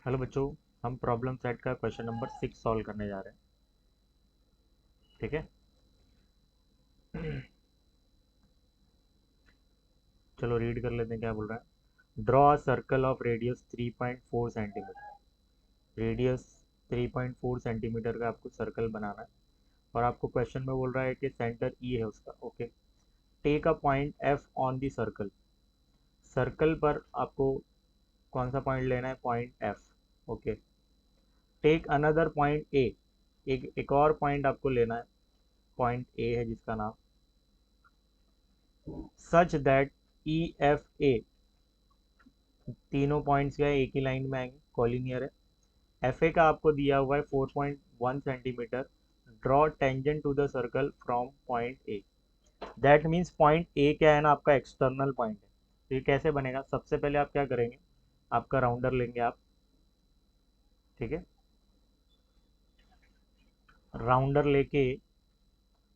Hello बच्चों। हम problem set का क्वेश्चन नंबर 6 सॉल्व करने जा रहे हैं। ठीक है। चलो रीड कर लेते हैं क्या बोल रहा है। Draw a circle of radius 3.4 centimetre. Radius 3.4 centimetre का आपको सर्कल बनाना है और आपको क्वेश्चन में बोल रहा है कि सेंटर ई है उसका। Okay. Take a point F on the circle. Circle पर आपको कौन सा पॉइंट लेना है? Point F. Okay. Take another point A. एक और पॉइंट आपको लेना है। पॉइंट ए है जिसका नाम such that E F A. तीनों पॉइंट्स क्या है? एक ही लाइन में आएंगे, कॉलिनियर है। एफ ए का आपको दिया हुआ है 4.1 centimetre. Draw tangent to the circle from point A. That means point A क्या है ना, आपका एक्सटर्नल पॉइंट है। तो ये कैसे बनेगा? सबसे पहले आप क्या करेंगे, आपका राउंडर लेंगे आप। ठीक है। राउंडर लेके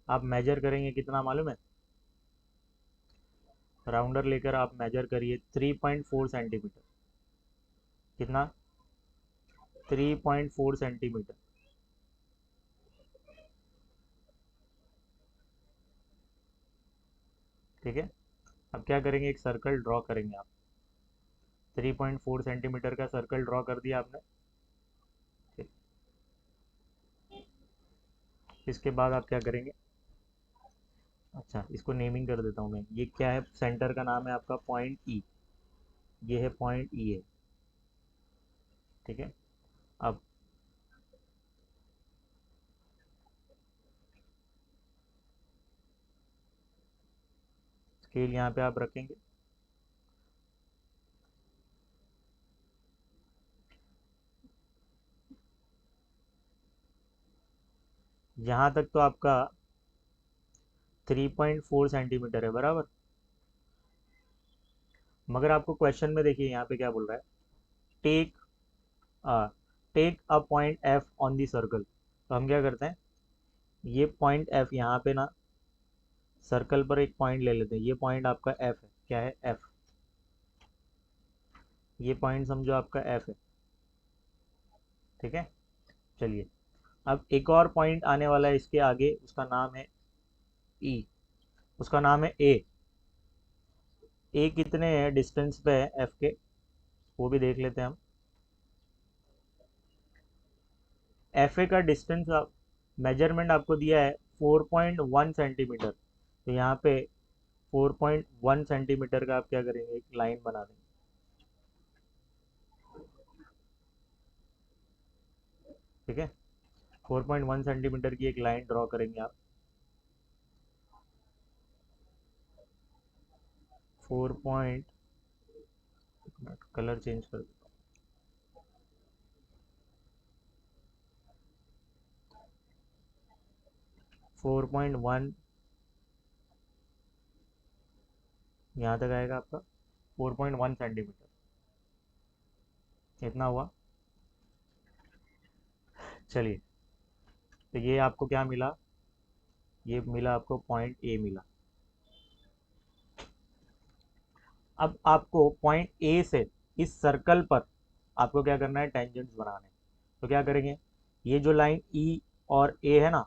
आप मेजर करेंगे, कितना मालूम है? राउंडर लेकर आप मेजर करिए 3.4 सेंटीमीटर। कितना? 3.4 सेंटीमीटर। ठीक है। अब क्या करेंगे, एक सर्कल ड्रॉ करेंगे आप। 3.4 सेंटीमीटर का सर्कल ड्रॉ कर दिया आपने। ठीक। इसके बाद आप क्या करेंगे? अच्छा, इसको नेमिंग कर देता हूँ मैं। ये क्या है? सेंटर का नाम है आपका पॉइंट ई। ये है पॉइंट ई है। ठीक है। अब स्केल यहाँ पे आप रखेंगे। यहाँ तक तो आपका 3.4 सेंटीमीटर है, बराबर। मगर आपको क्वेश्चन में देखिए यहाँ पे क्या बोल रहा है। Take take a point F on the circle. तो हम क्या करते हैं, ये पॉइंट एफ यहाँ पे ना, सर्कल पर एक पॉइंट ले लेते हैं। ये पॉइंट आपका एफ है। क्या है? एफ। ये पॉइंट समझो आपका एफ है। ठीक है। चलिए, अब एक और पॉइंट आने वाला है इसके आगे, उसका नाम है ई। उसका नाम है ए। ए कितने हैं डिस्टेंस पे है एफ के, वो भी देख लेते हैं हम। एफ ए का डिस्टेंस आप मेजरमेंट आपको दिया है 4.1 सेंटीमीटर। तो यहाँ पे 4.1 सेंटीमीटर का आप क्या करेंगे, एक लाइन बना देंगे। ठीक है। 4.1 सेंटीमीटर की एक लाइन ड्रॉ करेंगे आप। 4 पॉइंट, कलर चेंज कर देता 4.1 यहाँ तक आएगा आपका। 4.1 सेंटीमीटर इतना हुआ। चलिए, तो ये आपको क्या मिला? ये मिला आपको पॉइंट ए मिला। अब आपको पॉइंट ए से इस सर्कल पर आपको क्या करना है? टेंजेंट्स बनाने हैं। तो क्या करेंगे, ये जो लाइन ई और ए है ना,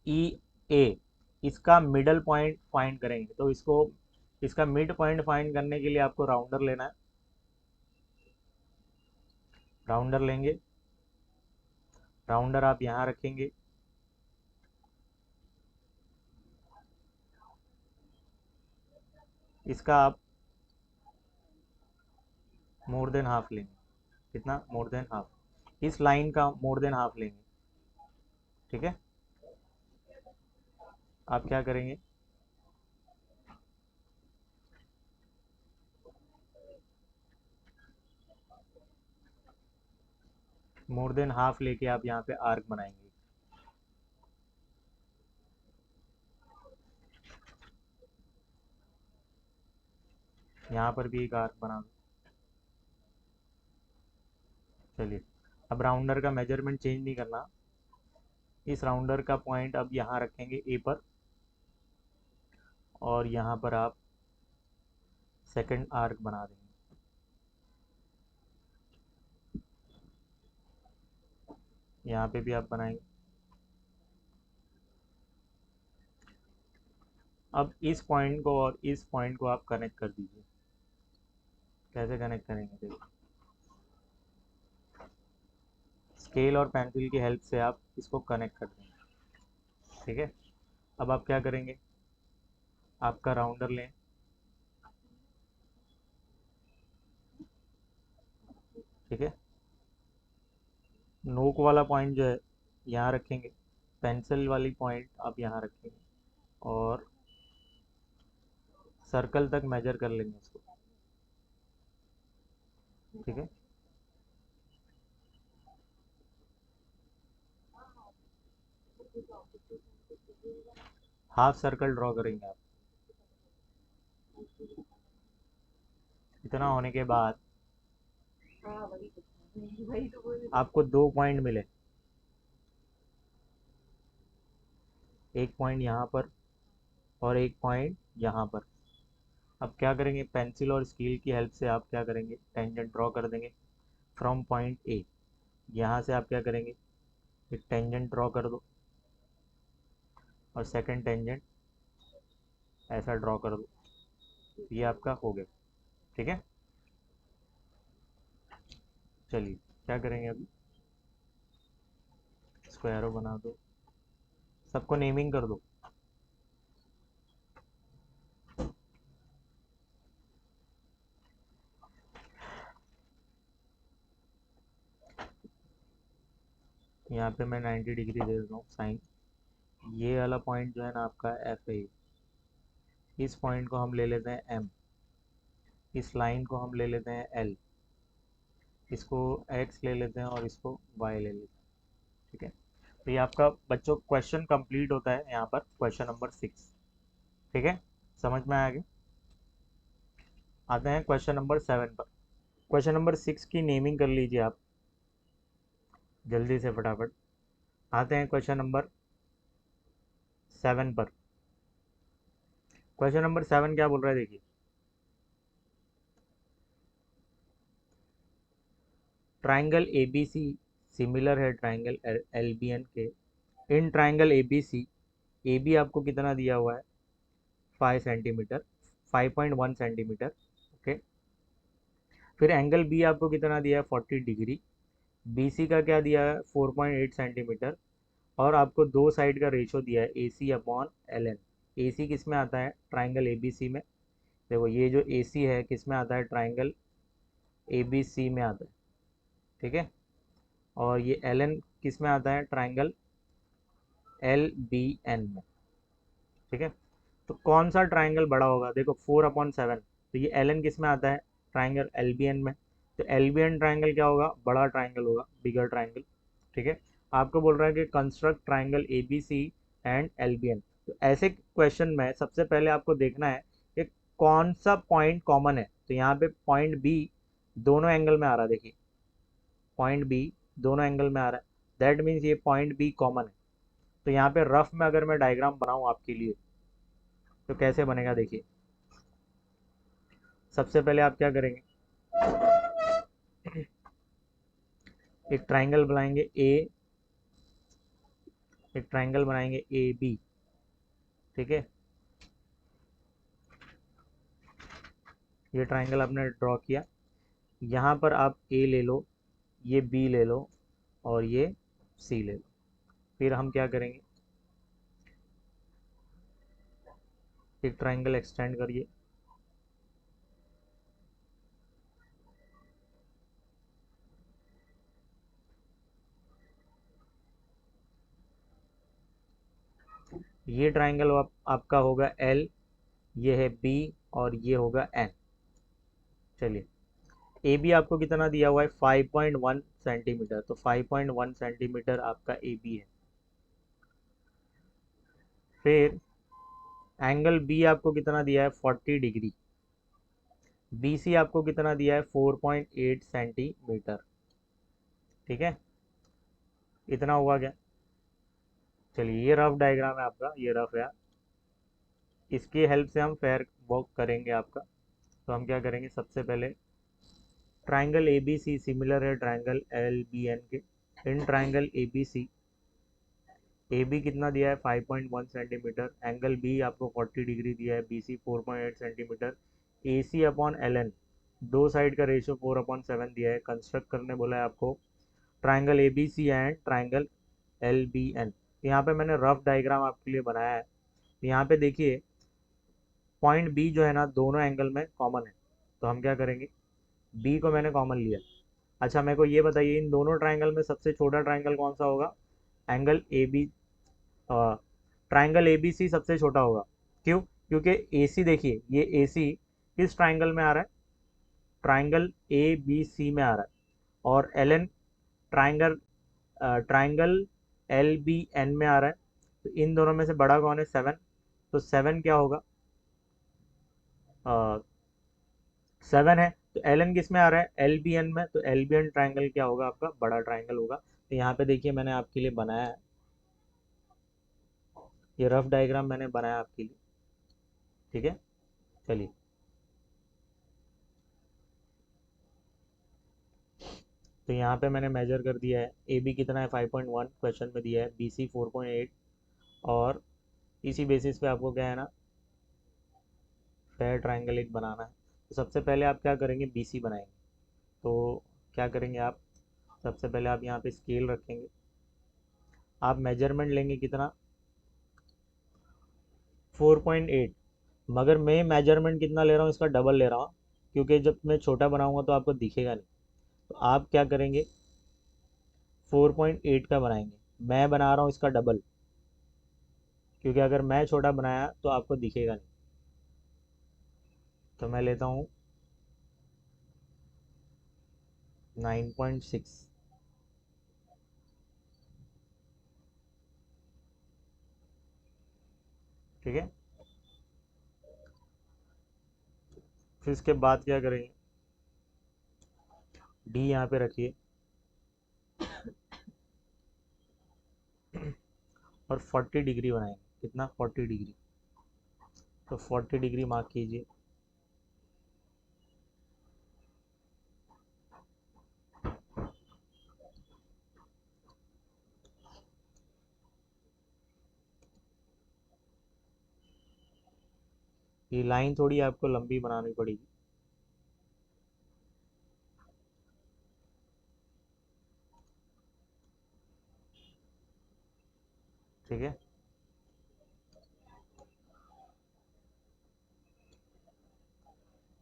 ई ए, इसका मिडल पॉइंट फाइंड करेंगे। तो इसको, इसका मिड पॉइंट फाइंड करने के लिए आपको राउंडर लेना है। राउंडर लेंगे। राउंडर आप यहाँ रखेंगे। इसका आप मोर देन हाफ लेंगे। कितना? More than half. इस लाइन का मोर देन हाफ लेंगे। ठीक है। आप क्या करेंगे, मोर देन हाफ लेके आप यहाँ पे आर्क बनाएंगे। यहाँ पर भी एक आर्क बना दो। चलिए, अब राउंडर का मेजरमेंट चेंज नहीं करना। इस राउंडर का पॉइंट अब यहाँ रखेंगे ए पर, और यहाँ पर आप सेकंड आर्क बना देंगे। यहाँ पे भी आप बनाएंगे। अब इस पॉइंट को और इस पॉइंट को आप कनेक्ट कर दीजिए। कैसे कनेक्ट करेंगे देखो, स्केल और पेंसिल की हेल्प से आप इसको कनेक्ट कर देंगे। ठीक है, अब आप क्या करेंगे, आपका राउंडर लें, ठीक है, नोक वाला पॉइंट जो है यहाँ रखेंगे, पेंसिल वाली पॉइंट आप यहाँ रखेंगे और सर्कल तक मेजर कर लेंगे इसको। ठीक है, हाफ सर्कल ड्रॉ करेंगे आप। इतना होने के बाद आपको 2 पॉइंट मिले, एक पॉइंट यहाँ पर और एक पॉइंट यहाँ पर। अब क्या करेंगे, पेंसिल और स्केल की हेल्प से आप क्या करेंगे, टेंजेंट ड्रॉ कर देंगे फ्रॉम पॉइंट ए। यहाँ से आप क्या करेंगे, एक टेंजेंट ड्रॉ कर दो और सेकंड टेंजेंट ऐसा ड्रॉ कर दो, ये आपका हो गया। ठीक है, चलिए क्या करेंगे, अभी इसको एरो बना दो, सबको नेमिंग कर दो। यहाँ पे मैं 90 डिग्री दे देता हूँ साइन। ये वाला पॉइंट जो है ना आपका एफ है, इस पॉइंट को हम ले लेते हैं एम, इस लाइन को हम ले लेते हैं एल, इसको एक्स ले लेते हैं और इसको वाई ले लेते हैं। ठीक है, तो ये आपका बच्चों क्वेश्चन कंप्लीट होता है यहाँ पर, क्वेश्चन नंबर 6। ठीक है, समझ में आ गया। आते हैं क्वेश्चन नंबर 7 पर। क्वेश्चन नंबर 6 की नेमिंग कर लीजिए आप जल्दी से फटाफट। आते हैं क्वेश्चन नंबर 7 पर। क्वेश्चन नंबर 7 क्या बोल रहा है देखिए, triangle A B C similar है ट्राइंगल एल बी एन के। इन triangle A B C, A B आपको कितना दिया हुआ है, 5 सेंटीमीटर, 5.1 सेंटीमीटर। ओके, फिर एंगल बी आपको कितना दिया है, 40 डिग्री। बी सी का क्या दिया है, 4.8 सेंटीमीटर। और आपको दो साइड का रेशो दिया है, ए सी अपॉन एल एन। ए सी किस में आता है, ट्राइंगल ए बी सी में। देखो ये जो ए सी है किस में आता है, ट्राइंगल ए बी सी में आता है। ठीक है, और ये एल एन किस में आता है, ट्राइंगल एल बी एन में। ठीक है, तो कौन सा ट्राइंगल बड़ा होगा, देखो 4/7, तो ये एल एन किस में आता है, ट्राइंगल एल बी एन में। तो एल बी एन ट्राइंगल क्या होगा, बड़ा ट्राइंगल होगा, बिगर ट्राइंगल। ठीक है, आपको बोल रहा है कि construct triangle A B C and L B N. तो ऐसे क्वेश्चन में सबसे पहले आपको देखना है कि कौन सा पॉइंट कॉमन है। तो यहाँ पे पॉइंट बी दोनों एंगल में आ रहा है, देखिए पॉइंट बी दोनों एंगल में आ रहा है, दैट मीन्स ये पॉइंट बी कॉमन है। तो यहाँ पे रफ में अगर मैं डायग्राम बनाऊँ आपके लिए तो कैसे बनेगा देखिए। सबसे पहले आप क्या करेंगे, एक ट्राइंगल बनाएंगे ए, एक ट्राइंगल बनाएंगे ए बी। ठीक है, ये ट्राइंगल आपने ड्रॉ किया, यहाँ पर आप ए ले लो, ये बी ले लो और ये सी ले लो। फिर हम क्या करेंगे, एक ट्राइंगल एक्सटेंड करिए, ये ट्राइंगल आपका होगा एल, ये है बी और ये होगा एन। चलिए, ए बी आपको कितना दिया हुआ है, 5.1 सेंटीमीटर, तो 5.1 सेंटीमीटर आपका ए बी है। फिर एंगल बी आपको कितना दिया है, 40 डिग्री। बी सी आपको कितना दिया है, 4.8 सेंटीमीटर। ठीक है, इतना हुआ क्या। चलिए ये रफ डायग्राम है आपका, ये रफ है, इसकी हेल्प से हम फेयर वर्क करेंगे आपका। तो हम क्या करेंगे, सबसे पहले triangle A B C similar है ट्राइंगल एल बी एन के, इन triangle A B C, A B कितना दिया है 5.1 सेंटीमीटर, एंगल बी आपको 40 डिग्री दिया है, B C 4.8 centimetre, A C upon L N, दो साइड का रेशियो 4/7 दिया है। कंस्ट्रक्ट करने बोला है आपको triangle A B C and triangle L B N. यहाँ पे मैंने रफ डायग्राम आपके लिए बनाया है। यहाँ पे देखिए पॉइंट बी जो है ना दोनों एंगल में कॉमन है, तो हम क्या करेंगे, बी को मैंने कॉमन लिया। अच्छा मेरे को ये बताइए इन दोनों ट्राइंगल में सबसे छोटा ट्राइंगल कौन सा होगा, angle A B, triangle A B C सबसे छोटा होगा। क्यों, क्योंकि ए सी देखिए ये ए सी किस ट्राइंगल में आ रहा है, ट्राइंगल ए बी सी में आ रहा है, और L N triangle triangle L B N में आ रहा है। तो इन दोनों में से बड़ा कौन है, 7, तो 7 क्या होगा, 7 है। तो एल एन किस में आ रहा है, एल बी एन में, तो एल बी एन ट्राइंगल क्या होगा आपका, बड़ा ट्राइंगल होगा। तो यहाँ पे देखिए मैंने आपके लिए बनाया है, ये रफ डायग्राम मैंने बनाया आपके लिए, ठीक है। चलिए तो यहाँ पे मैंने मेजर कर दिया है, ए बी कितना है 5.1 क्वेश्चन में दिया है, बी सी 4.8, और इसी बेसिस पे आपको क्या है ना फेयर ट्राइंगल एक बनाना है। तो सबसे पहले आप क्या करेंगे, बी सी बनाएंगे। तो क्या करेंगे आप, सबसे पहले आप यहाँ पे स्केल रखेंगे, आप मेजरमेंट लेंगे कितना 4.8, मगर मैं मेजरमेंट कितना ले रहा हूँ इसका डबल ले रहा हूँ, क्योंकि जब मैं छोटा बनाऊंगा तो आपको दिखेगा नहीं। तो आप क्या करेंगे 4.8 का बनाएंगे, मैं बना रहा हूँ इसका डबल, क्योंकि अगर मैं छोटा बनाया तो आपको दिखेगा नहीं। तो मैं लेता हूँ 9.6, ठीक है। फिर इसके बाद क्या करेंगे, डी यहाँ पे रखिए और 40 डिग्री बनाएंगे, कितना 40 डिग्री, तो 40 डिग्री मार्क कीजिए। ये लाइन थोड़ी आपको लंबी बनानी पड़ेगी, ठीक है।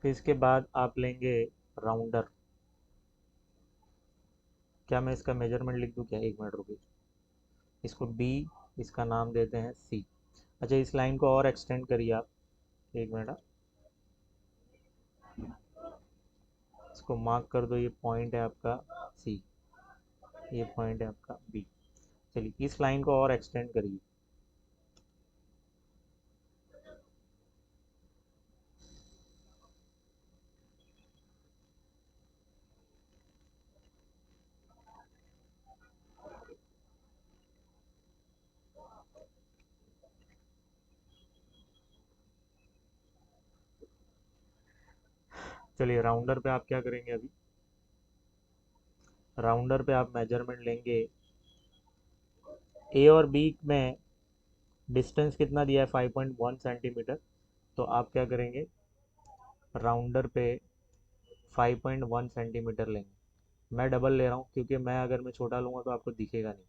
फिर इसके बाद आप लेंगे राउंडर, क्या मैं इसका मेजरमेंट लिख दूँ क्या, एक मिनट रुकिए, इसको बी, इसका नाम देते हैं सी। अच्छा इस लाइन को और एक्सटेंड करिए आप, एक मिनट इसको मार्क कर दो, ये पॉइंट है आपका सी, ये पॉइंट है आपका बी। चलिए इस लाइन को और एक्सटेंड करिए, चलिए राउंडर पे आप क्या करेंगे अभी, राउंडर पे आप मेजरमेंट लेंगे, ए और बी में डिस्टेंस कितना दिया है 5.1 सेंटीमीटर, तो आप क्या करेंगे राउंडर पे 5.1 सेंटीमीटर लेंगे। मैं डबल ले रहा हूँ क्योंकि मैं अगर मैं छोटा लूँगा तो आपको दिखेगा नहीं,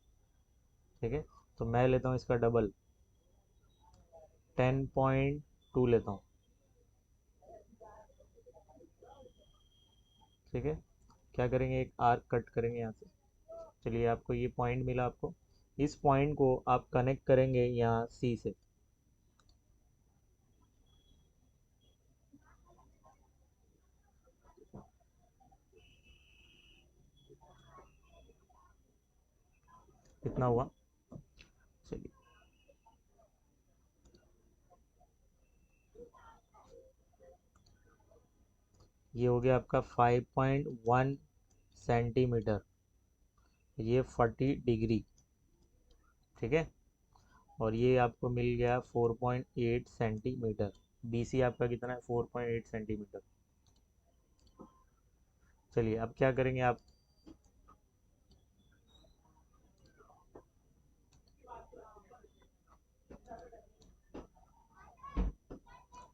ठीक है। तो मैं लेता हूँ इसका डबल 10.2 लेता हूँ, ठीक है। क्या करेंगे, एक आर्क कट करेंगे यहाँ से। चलिए आपको ये पॉइंट मिला, आपको इस पॉइंट को आप कनेक्ट करेंगे यहाँ सी से, कितना हुआ, चलिए ये हो गया आपका 5.1 सेंटीमीटर, ये 40 डिग्री, ठीक है। और ये आपको मिल गया 4.8 सेंटीमीटर, बी सी आपका कितना है 4.8 सेंटीमीटर। चलिए अब क्या करेंगे आप,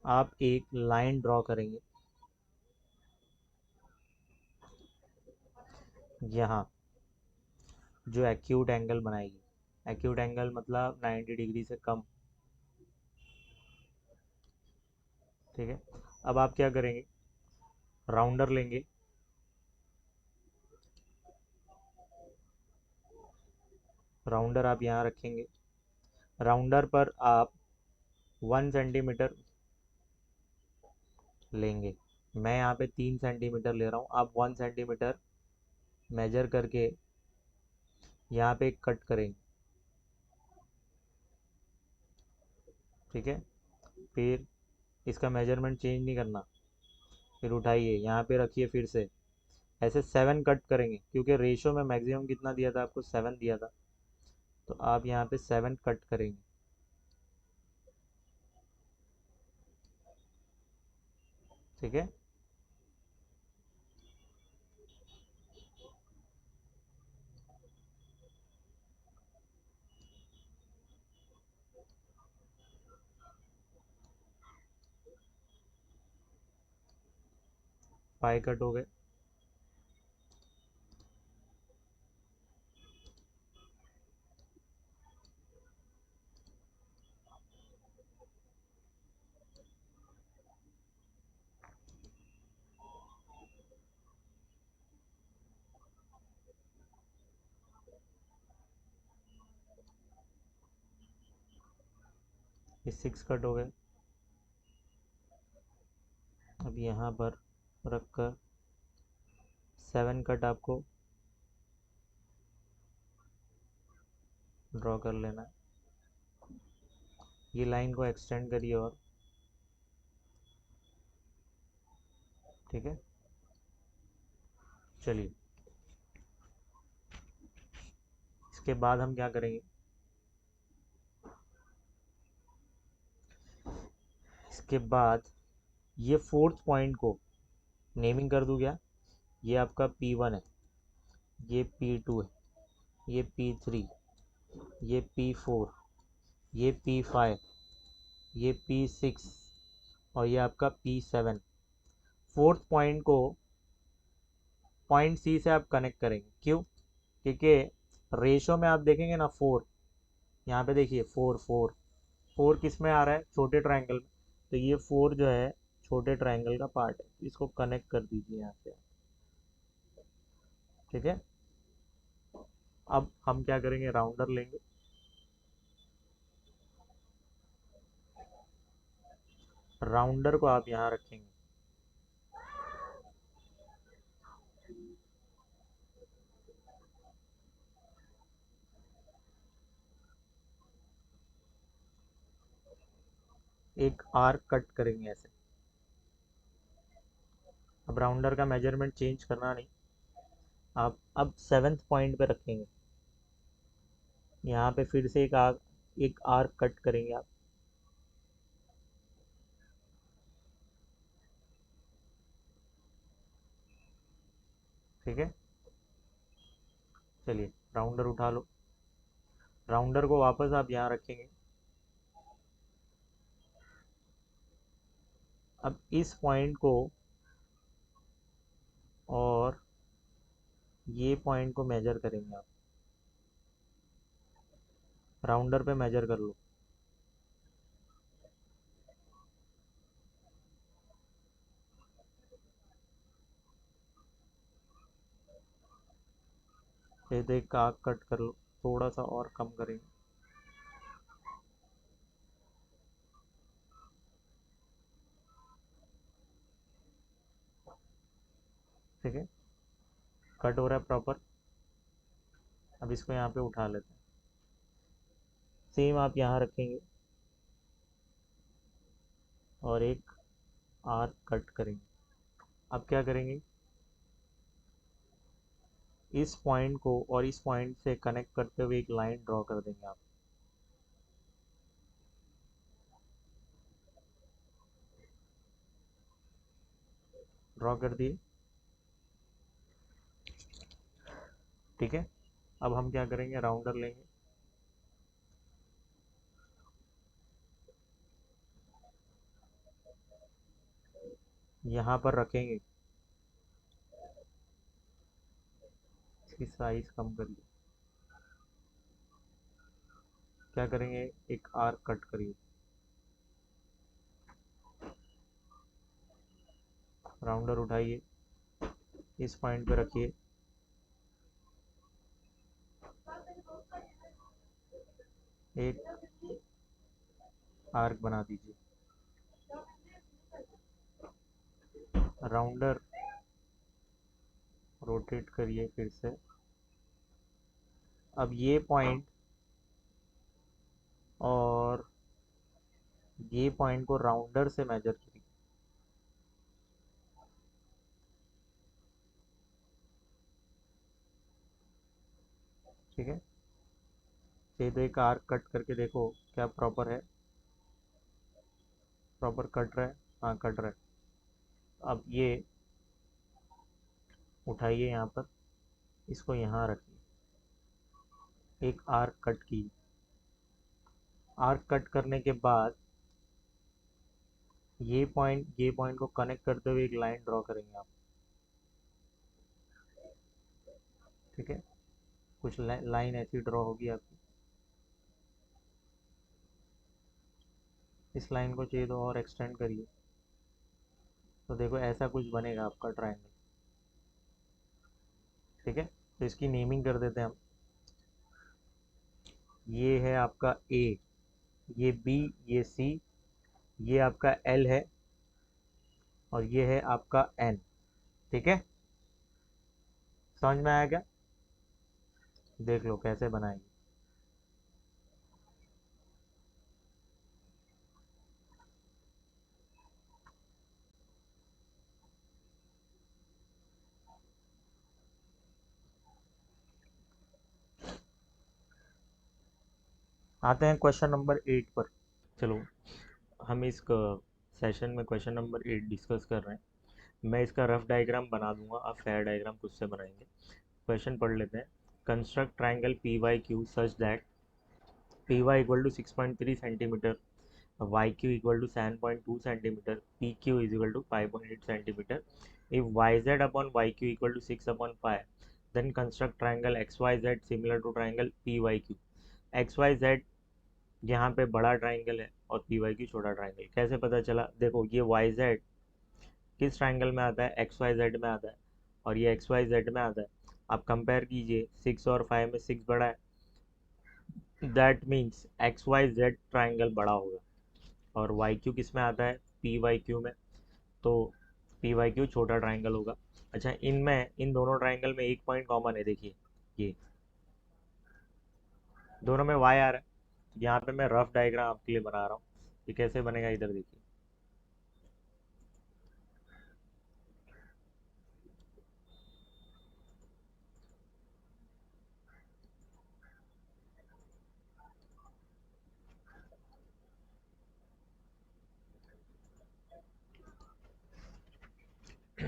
आप एक लाइन ड्रॉ करेंगे यहाँ, जो एक्यूट एंगल बनाएगी। एक्यूट एंगल मतलब 90 डिग्री से कम। ठीक है, अब आप क्या करेंगे, राउंडर लेंगे, राउंडर आप यहाँ रखेंगे। राउंडर पर आप 1 सेंटीमीटर लेंगे। मैं यहाँ पे 3 सेंटीमीटर ले रहा हूँ, आप 1 सेंटीमीटर मेजर करके यहाँ पे कट करेंगे। ठीक है, फिर इसका मेजरमेंट चेंज नहीं करना। फिर उठाइए, यहाँ पे रखिए, फिर से ऐसे 7 कट करेंगे, क्योंकि रेशो में मैक्सिमम कितना दिया था आपको, 7 दिया था। तो आप यहाँ पे 7 कट करेंगे। ठीक है, पाई कट हो गए। ये 6 कट हो गए। अब यहाँ पर रख कर 7 कट आपको ड्रॉ कर लेना है। ये लाइन को एक्सटेंड करिए और, ठीक है। चलिए, इसके बाद हम क्या करेंगे, इसके बाद ये फोर्थ पॉइंट को नेमिंग कर दूँ क्या। ये आपका P1 है, ये P2 है, ये P3, ये P4, ये P5, ये P6 और ये आपका P7। फोर्थ पॉइंट को पॉइंट सी से आप कनेक्ट करेंगे। क्यों, क्योंकि रेशो में आप देखेंगे ना 4, यहाँ पे देखिए 4 4 4 किस में आ रहा है, छोटे ट्रायंगल में। तो ये 4 जो है छोटे ट्रायंगल का पार्ट है, इसको कनेक्ट कर दीजिए यहाँ से। ठीक है, अब हम क्या करेंगे, राउंडर लेंगे, राउंडर को आप यहाँ रखेंगे। एक आर्क कट करेंगे ऐसे। अब राउंडर का मेजरमेंट चेंज करना नहीं, आप अब 7th पॉइंट पे रखेंगे। यहाँ पे फिर से एक आर्क कट करेंगे आप। ठीक है, चलिए राउंडर उठा लो। राउंडर को वापस आप यहाँ रखेंगे। अब इस पॉइंट को और ये पॉइंट को मेजर करेंगे आप। राउंडर पे मेजर कर लो। फिर तो एक आर्क कट कर लो, थोड़ा सा और कम करेंगे। ठीक है, कट हो रहा है प्रॉपर। अब इसको यहाँ पे उठा लेते हैं। सेम आप यहाँ रखेंगे और एक आर्क कट करेंगे। अब क्या करेंगे, इस पॉइंट को और इस पॉइंट से कनेक्ट करते हुए एक लाइन ड्रॉ कर देंगे आप। ड्रॉ कर दिए। ठीक है, अब हम क्या करेंगे, राउंडर लेंगे, यहाँ पर रखेंगे, इसकी साइज कम करिए, क्या करेंगे, एक आर्क कट करिए, राउंडर उठाइए, इस पॉइंट पे रखिए, एक आर्क बना दीजिए, राउंडर रोटेट करिए फिर से। अब ये पॉइंट और ये पॉइंट को राउंडर से मेजर करिए, ठीक है। तो एक आर्क कट करके देखो क्या प्रॉपर है, प्रॉपर कट रहा है, हाँ कट रहा है। अब ये उठाइए यहाँ पर, इसको यहाँ रखिए, एक आर्क कट की, आर्क कट करने के बाद ये पॉइंट को कनेक्ट करते हुए एक लाइन ड्रॉ करेंगे आप, ठीक है। कुछ लाइन ऐसी ड्रॉ होगी आपकी, इस लाइन को चाहिए तो और एक्सटेंड करिए, तो देखो ऐसा कुछ बनेगा आपका ट्रायंगल, ठीक है। तो इसकी नेमिंग कर देते हैं हम, ये है आपका ए, ये बी, ये सी, ये आपका एल है, और ये है आपका एन, ठीक है। समझ में आया क्या? देख लो कैसे बनाएंगे। आते हैं क्वेश्चन नंबर 8 पर। चलो, हम इस सेशन में क्वेश्चन नंबर 8 डिस्कस कर रहे हैं। मैं इसका रफ डायग्राम बना दूंगा, आप फेयर डायग्राम खुद से बनाएंगे। क्वेश्चन पढ़ लेते हैं। Construct triangle P Y Q such that P Y equal to 6.3 centimetre, Y Q equal to 7.2 centimetre, P Q is equal to 5.8 centimetre. If Y Z upon Y Q equal to 6 upon 5, then construct triangle X Y Z similar to triangle P Y Q. X Y Z यहाँ पे बड़ा triangle है और पी Y क्यू छोटा triangle, कैसे पता चला? देखो ये वाई जेड किस ट्राइंगल में आता है, एक्स वाई जेड में आता है, और ये एक्स वाई जेड में आता है। आप कंपेयर कीजिए, 6 और 5 में 6 बड़ा है, that means X Y Z triangle बड़ा होगा। और वाई क्यू किस में आता है, पी वाई क्यू में, तो पी वाई क्यू छोटा ट्राइंगल होगा। अच्छा, इनमें इन दोनों ट्राइंगल में एक पॉइंट कॉमन है, देखिए ये दोनों में वाई आ रहा है। यहाँ पे मैं रफ डायग्राम आपके लिए बना रहा हूँ, ये कैसे बनेगा इधर देखिए।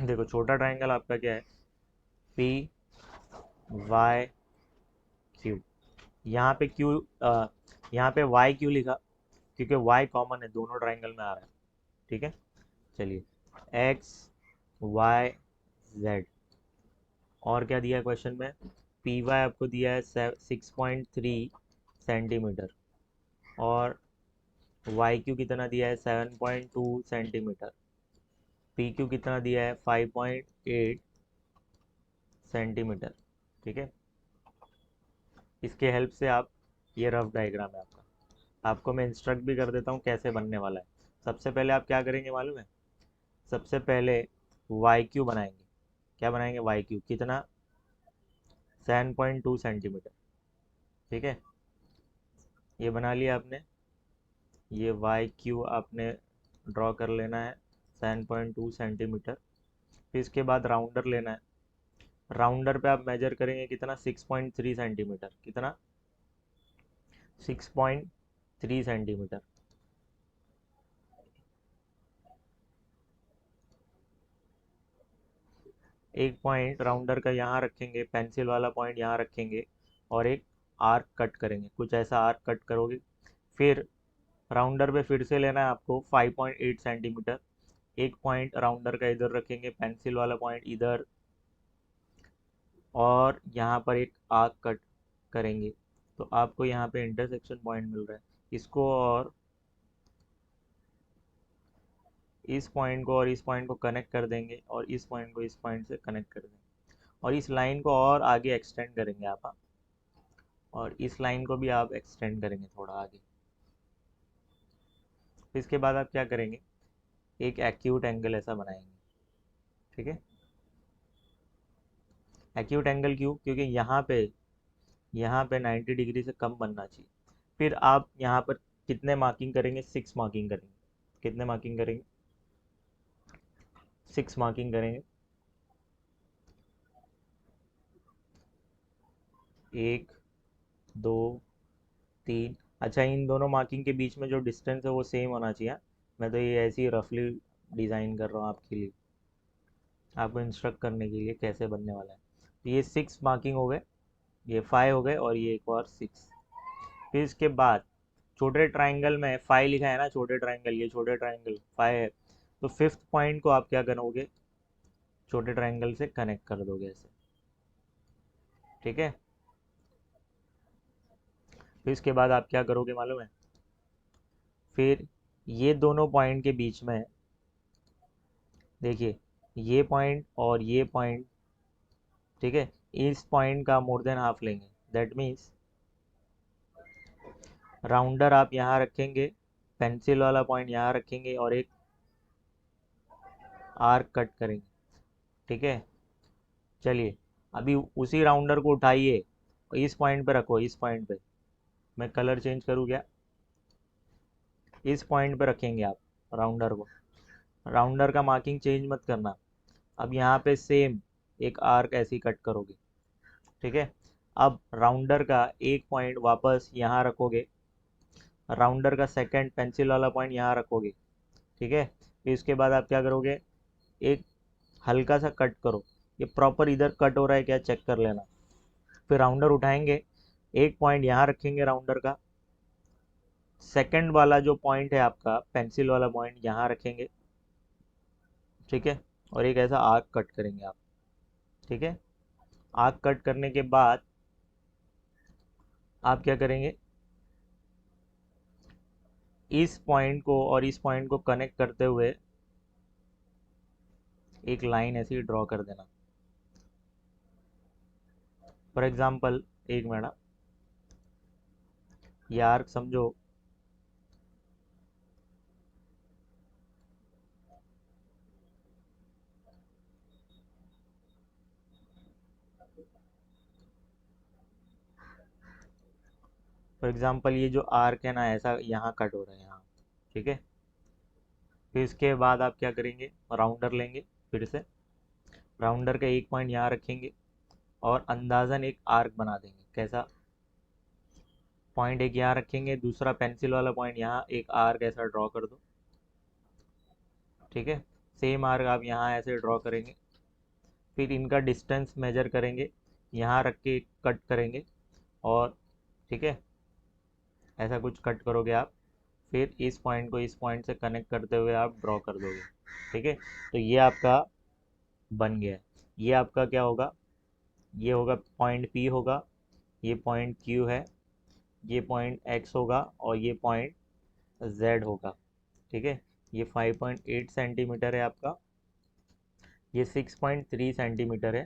देखो छोटा ट्राइंगल आपका क्या है, पी वाई क्यू। यहाँ पे क्यू, यहाँ पे वाई क्यू लिखा क्योंकि वाई कॉमन है, दोनों ट्राइंगल में आ रहा है, ठीक है। चलिए, एक्स वाई जेड, और क्या दिया है क्वेश्चन में, पी वाई आपको दिया है 6.3 सेंटीमीटर, और वाई क्यू कितना दिया है 7.2 सेंटीमीटर, पी क्यू कितना दिया है 5.8 सेंटीमीटर, ठीक है। इसके हेल्प से आप, ये रफ डायग्राम है आपका, आपको मैं इंस्ट्रक्ट भी कर देता हूँ कैसे बनने वाला है। सबसे पहले आप क्या करेंगे मालूम है, सबसे पहले वाई क्यू बनाएंगे। क्या बनाएंगे, वाई क्यू कितना, 7.2 सेंटीमीटर, ठीक है। ये बना लिया आपने, ये वाई क्यू आपने ड्रॉ कर लेना है 7.2 सेंटीमीटर। फिर इसके बाद राउंडर लेना है, राउंडर पे आप मेजर करेंगे कितना, 6.3 सेंटीमीटर, कितना, 6.3 सेंटीमीटर। एक पॉइंट राउंडर का यहाँ रखेंगे, पेंसिल वाला पॉइंट यहाँ रखेंगे, और एक आर्क कट करेंगे, कुछ ऐसा आर्क कट करोगे। फिर राउंडर पे फिर से लेना है आपको 5.8 सेंटीमीटर, एक पॉइंट राउंडर का इधर रखेंगे, पेंसिल वाला पॉइंट इधर, और यहाँ पर एक आर्क कट करेंगे, तो आपको यहाँ पे इंटरसेक्शन पॉइंट मिल रहा है। इसको और इस पॉइंट को और इस पॉइंट को कनेक्ट कर देंगे, और इस पॉइंट को इस पॉइंट से कनेक्ट कर देंगे, और इस लाइन को और आगे एक्सटेंड करेंगे आप, और इस लाइन को भी आप एक्सटेंड करेंगे थोड़ा आगे। फिर इसके बाद आप क्या करेंगे, एक एक्यूट एंगल ऐसा बनाएंगे, ठीक है। एक्यूट एंगल क्यों, क्योंकि यहाँ पे 90 डिग्री से कम बनना चाहिए। फिर आप यहाँ पर कितने मार्किंग करेंगे, 6 मार्किंग करेंगे। कितने मार्किंग करेंगे, 6 मार्किंग करेंगे। 1 2 3। अच्छा, इन दोनों मार्किंग के बीच में जो डिस्टेंस है वो सेम होना चाहिए, हाँ? मैं तो ये ऐसे ही रफली डिज़ाइन कर रहा हूँ आपके लिए, आपको इंस्ट्रक्ट करने के लिए कैसे बनने वाला है। तो ये 6 मार्किंग हो गए, ये 5 हो गए, और ये एक और 6। फिर इसके बाद छोटे ट्राइंगल में 5 लिखा है ना, छोटे ट्राइंगल, ये छोटे ट्राइंगल 5 है, तो फिफ्थ पॉइंट को आप क्या करोगे, छोटे ट्राइंगल से कनेक्ट कर दोगे ऐसे, ठीक है। फिर इसके बाद आप क्या करोगे मालूम है, फिर ये दोनों पॉइंट के बीच में देखिए, ये पॉइंट और ये पॉइंट, ठीक है, इस पॉइंट का मोर देन हाफ लेंगे। दैट मीन्स राउंडर आप यहाँ रखेंगे, पेंसिल वाला पॉइंट यहाँ रखेंगे, और एक आर्क कट करेंगे, ठीक है। चलिए, अभी उसी राउंडर को उठाइए, इस पॉइंट पे रखो, इस पॉइंट पे मैं कलर चेंज करूँ क्या, इस पॉइंट पे रखेंगे आप राउंडर को। राउंडर का मार्किंग चेंज मत करना। अब यहाँ पे सेम एक आर्क ऐसे ही कट करोगे, ठीक है। अब राउंडर का एक पॉइंट वापस यहाँ रखोगे, राउंडर का सेकंड पेंसिल वाला पॉइंट यहाँ रखोगे, ठीक है। फिर इसके बाद आप क्या करोगे, एक हल्का सा कट करो, ये प्रॉपर इधर कट हो रहा है क्या चेक कर लेना। फिर राउंडर उठाएंगे, एक पॉइंट यहाँ रखेंगे राउंडर का, सेकंड वाला जो पॉइंट है आपका पेंसिल वाला पॉइंट यहाँ रखेंगे, ठीक है, और एक ऐसा आर्क कट करेंगे आप, ठीक है। आर्क कट करने के बाद आप क्या करेंगे, इस पॉइंट को और इस पॉइंट को कनेक्ट करते हुए एक लाइन ऐसी ड्रॉ कर देना। फॉर एग्जांपल, एक मिनट, ये आर्क समझो, फॉर एग्जांपल ये जो आर्क है ना, ऐसा यहाँ कट हो रहा है यहाँ, ठीक है। फिर इसके बाद आप क्या करेंगे, राउंडर लेंगे, फिर से राउंडर का एक पॉइंट यहाँ रखेंगे, और अंदाजन एक आर्क बना देंगे। कैसा, पॉइंट एक यहाँ रखेंगे, दूसरा पेंसिल वाला पॉइंट यहाँ, एक आर्क ऐसा ड्रॉ कर दो, ठीक है। सेम आर्क आप यहाँ ऐसे ड्रॉ करेंगे। फिर इनका डिस्टेंस मेजर करेंगे, यहाँ रख के कट करेंगे, और ठीक है, ऐसा कुछ कट करोगे आप। फिर इस पॉइंट को इस पॉइंट से कनेक्ट करते हुए आप ड्रॉ कर दोगे, ठीक है। तो ये आपका बन गया। ये आपका क्या होगा, ये होगा पॉइंट पी होगा, ये पॉइंट क्यू है, ये पॉइंट एक्स होगा, और ये पॉइंट जेड होगा, ठीक है। ये 5.8 सेंटीमीटर है आपका, ये 6.3 सेंटीमीटर है,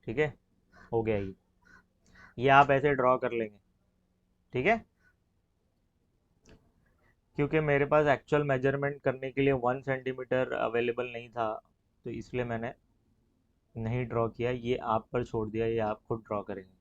ठीक है। हो गया ये आप ऐसे ड्रॉ कर लेंगे, ठीक है। क्योंकि मेरे पास एक्चुअल मेजरमेंट करने के लिए 1 सेंटीमीटर अवेलेबल नहीं था, तो इसलिए मैंने नहीं ड्रॉ किया, ये आप पर छोड़ दिया, ये आप खुद ड्रॉ करेंगे।